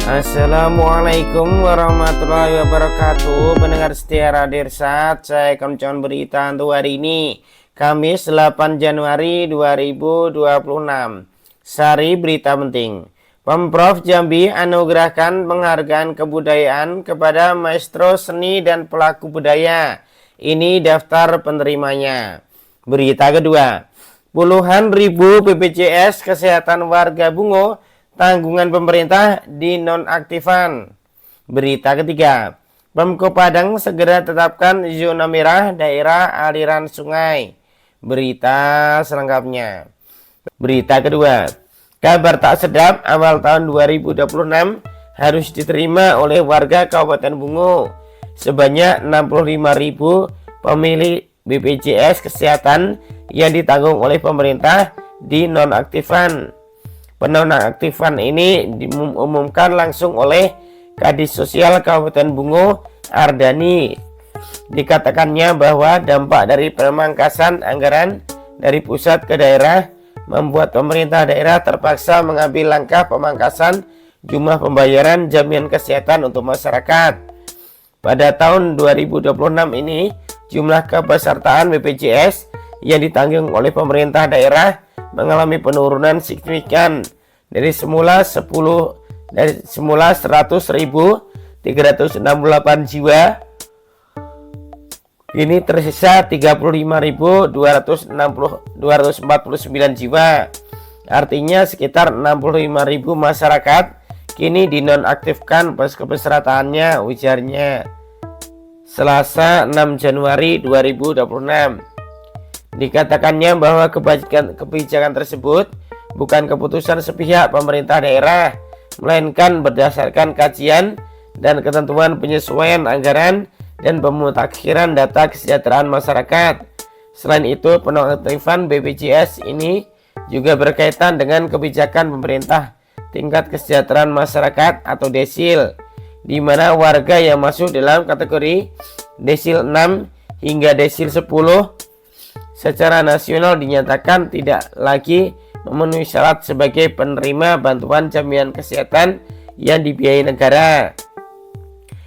Assalamualaikum warahmatullahi wabarakatuh. Pendengar setia Radio Irsad, saya akan membacakan berita untuk hari ini, Kamis 8 Januari 2026. Sari berita penting. Pemprov Jambi anugerahkan penghargaan kebudayaan kepada maestro seni dan pelaku budaya. Ini daftar penerimanya. Berita kedua. Puluhan ribu BPJS Kesehatan warga Bungo tanggungan pemerintah dinonaktifan. Berita ketiga. Pemko Padang segera tetapkan zona merah daerah aliran sungai. Berita selengkapnya. Berita kedua. Kabar tak sedap awal tahun 2026 harus diterima oleh warga Kabupaten Bungo. Sebanyak 65.000 pemilik BPJS Kesehatan yang ditanggung oleh pemerintah dinonaktifan. Penonaktifan ini diumumkan langsung oleh Kadis Sosial Kabupaten Bungo, Ardani. Dikatakannya bahwa dampak dari pemangkasan anggaran dari pusat ke daerah membuat pemerintah daerah terpaksa mengambil langkah pemangkasan jumlah pembayaran jaminan kesehatan untuk masyarakat. Pada tahun 2026 ini, jumlah kepesertaan BPJS yang ditanggung oleh pemerintah daerah mengalami penurunan signifikan dari semula 100.368 jiwa, ini tersisa 35.249 jiwa. Artinya sekitar 65.000 masyarakat kini dinonaktifkan pas kepesertaannya, ujarnya Selasa 6 Januari 2026. Dikatakannya bahwa kebijakan tersebut bukan keputusan sepihak pemerintah daerah, melainkan berdasarkan kajian dan ketentuan penyesuaian anggaran dan pemutakhiran data kesejahteraan masyarakat. Selain itu, penonaktifan BPJS ini juga berkaitan dengan kebijakan pemerintah tingkat kesejahteraan masyarakat atau desil, di mana warga yang masuk dalam kategori desil 6 hingga desil 10 secara nasional dinyatakan tidak lagi memenuhi syarat sebagai penerima bantuan jaminan kesehatan yang dibiayai negara,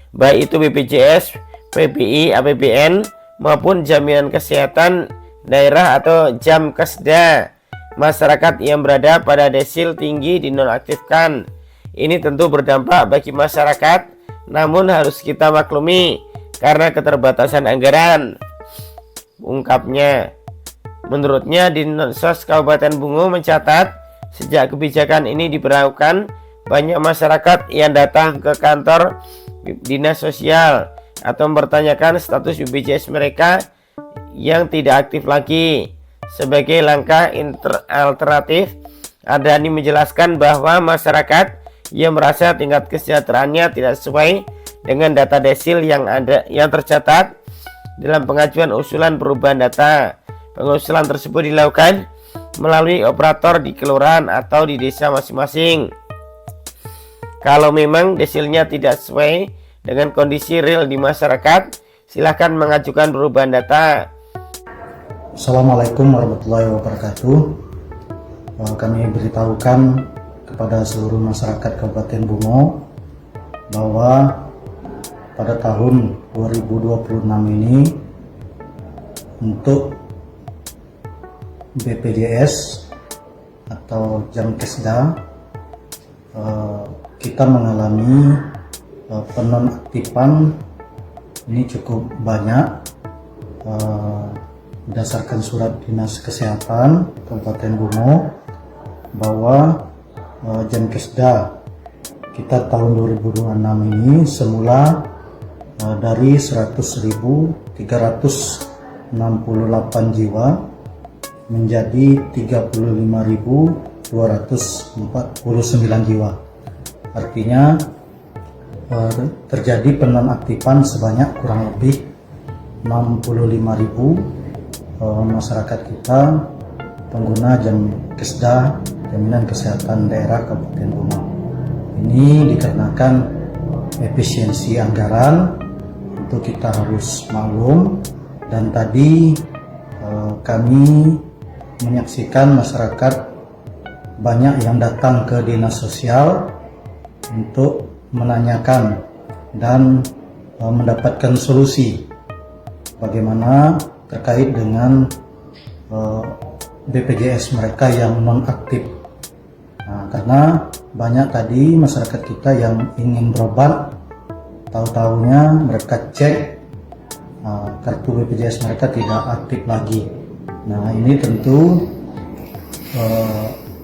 baik itu BPJS, PBI, APBN maupun jaminan kesehatan daerah atau Jamkesda. Masyarakat yang berada pada desil tinggi dinonaktifkan. Ini tentu berdampak bagi masyarakat, namun harus kita maklumi karena keterbatasan anggaran, ungkapnya. Menurutnya, Dinsos Kabupaten Bungo mencatat sejak kebijakan ini diberlakukan, banyak masyarakat yang datang ke kantor dinas sosial atau mempertanyakan status BPJS mereka yang tidak aktif lagi. Sebagai langkah alternatif, Ardani menjelaskan bahwa masyarakat yang merasa tingkat kesejahteraannya tidak sesuai dengan data desil yang tercatat dalam pengajuan usulan perubahan data. Pengusulan tersebut dilakukan melalui operator di kelurahan atau di desa masing-masing. Kalau memang desilnya tidak sesuai dengan kondisi real di masyarakat, silakan mengajukan perubahan data. Assalamualaikum warahmatullahi wabarakatuh. Kami beritahukan kepada seluruh masyarakat Kabupaten Bungo bahwa pada tahun 2026 ini untuk BPJS atau Jamkesda kita mengalami penonaktifan ini cukup banyak. Berdasarkan surat Dinas Kesehatan Kabupaten Bungo bahwa Jamkesda kita tahun 2026 ini semula dari 100.368 jiwa menjadi 35.249 jiwa. Artinya terjadi penonaktifan sebanyak kurang lebih 65.000 masyarakat kita pengguna Jamkesda, Jaminan Kesehatan Daerah Kabupaten Bungo. Ini dikarenakan efisiensi anggaran, itu kita harus maklum, dan tadi kami menyaksikan masyarakat banyak yang datang ke dinas sosial untuk menanyakan dan mendapatkan solusi bagaimana terkait dengan BPJS mereka yang non-aktif. Nah, karena banyak tadi masyarakat kita yang ingin berobat, tahu-tahunya mereka cek kartu BPJS mereka tidak aktif lagi. Nah, ini tentu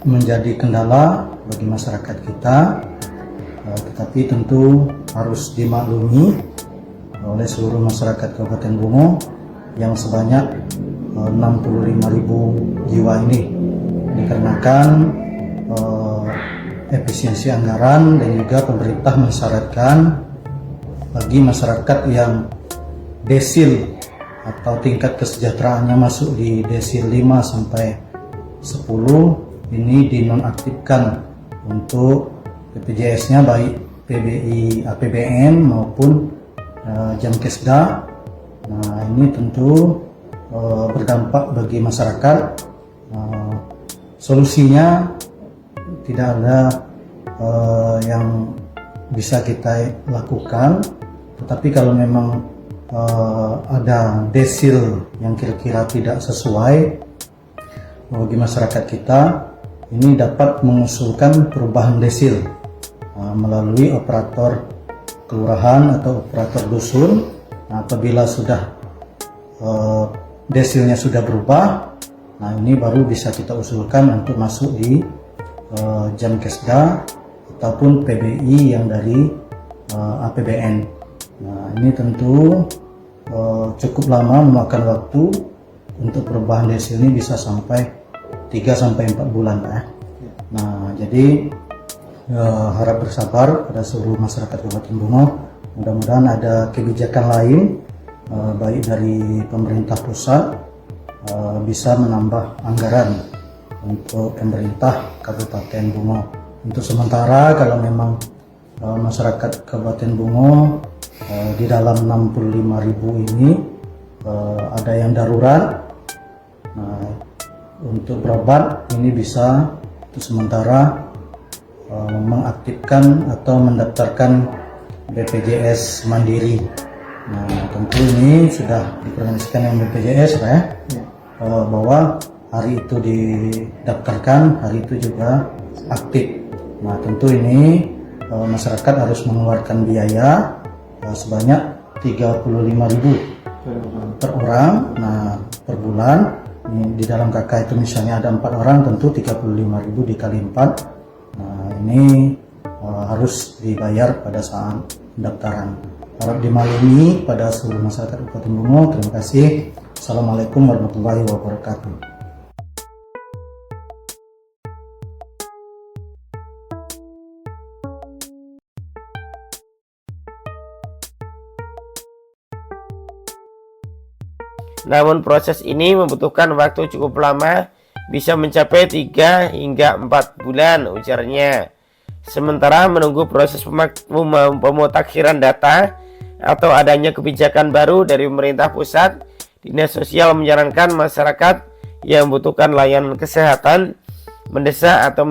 menjadi kendala bagi masyarakat kita, tetapi tentu harus dimaklumi oleh seluruh masyarakat Kabupaten Bungo yang sebanyak 65.000 jiwa ini, dikarenakan efisiensi anggaran dan juga pemerintah mensyaratkan bagi masyarakat yang desil atau tingkat kesejahteraannya masuk di desil 5 sampai 10 ini dinonaktifkan untuk BPJS-nya, baik PBI APBN maupun Jamkesda. Nah, ini tentu berdampak bagi masyarakat. Solusinya tidak ada yang bisa kita lakukan, tetapi kalau memang ada desil yang kira-kira tidak sesuai bagi masyarakat kita, ini dapat mengusulkan perubahan desil melalui operator kelurahan atau operator dusun. Nah, apabila sudah desilnya sudah berubah, nah ini baru bisa kita usulkan untuk masuk di Jamkesda ataupun PBI yang dari APBN. Nah, ini tentu cukup lama memakan waktu. Untuk perubahan desil ini bisa sampai 3-4 bulan ya. Nah, jadi harap bersabar pada seluruh masyarakat Kabupaten Bungo. Mudah-mudahan ada kebijakan lain baik dari pemerintah pusat bisa menambah anggaran untuk pemerintah Kabupaten Bungo. Untuk sementara kalau memang masyarakat Kabupaten Bungo di dalam 65.000 ini ada yang darurat, nah, untuk berobat ini bisa untuk sementara mengaktifkan atau mendaftarkan BPJS Mandiri. Nah, tentu ini sudah dikoordinasikan dengan BPJS ya, bahwa hari itu didaftarkan, hari itu juga aktif. Nah, tentu ini masyarakat harus mengeluarkan biaya sebanyak 35.000 per orang. Nah, per bulan ini di dalam KK itu misalnya ada 4 orang, tentu 35.000 dikali 4. Nah, ini harus dibayar pada saat pendaftaran. Harap dimaklumi pada seluruh masyarakat Kabupaten Bungo. Terima kasih. Assalamualaikum warahmatullahi wabarakatuh. Namun proses ini membutuhkan waktu cukup lama, bisa mencapai 3 hingga 4 bulan ujarnya. Sementara menunggu proses pemutakhiran data atau adanya kebijakan baru dari pemerintah pusat, Dinas Sosial menyarankan masyarakat yang membutuhkan layanan kesehatan mendesak atau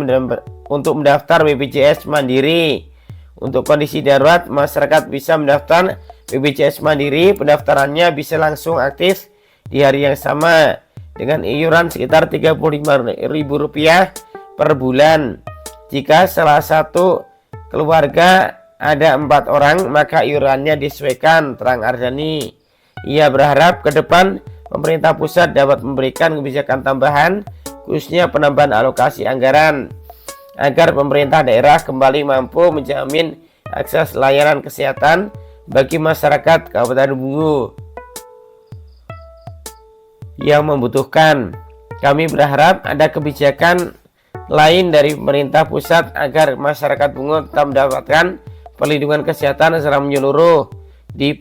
untuk mendaftar BPJS Mandiri. Untuk kondisi darurat, masyarakat bisa mendaftar BPJS Mandiri. Pendaftarannya bisa langsung aktif di hari yang sama dengan iuran sekitar Rp35.000 per bulan. Jika salah satu keluarga ada 4 orang, maka iurannya disesuaikan, terang Ardhani. Ia berharap ke depan pemerintah pusat dapat memberikan kebijakan tambahan, khususnya penambahan alokasi anggaran, agar pemerintah daerah kembali mampu menjamin akses layanan kesehatan bagi masyarakat Kabupaten Bungo yang membutuhkan. Kami berharap ada kebijakan lain dari pemerintah pusat agar masyarakat Bungo tetap mendapatkan perlindungan kesehatan secara menyeluruh. Di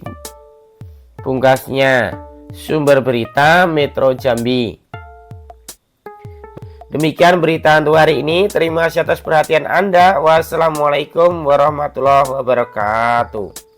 pungkasnya. Sumber berita Metro Jambi. Demikian berita untuk hari ini. Terima kasih atas perhatian Anda. Wassalamualaikum warahmatullahi wabarakatuh.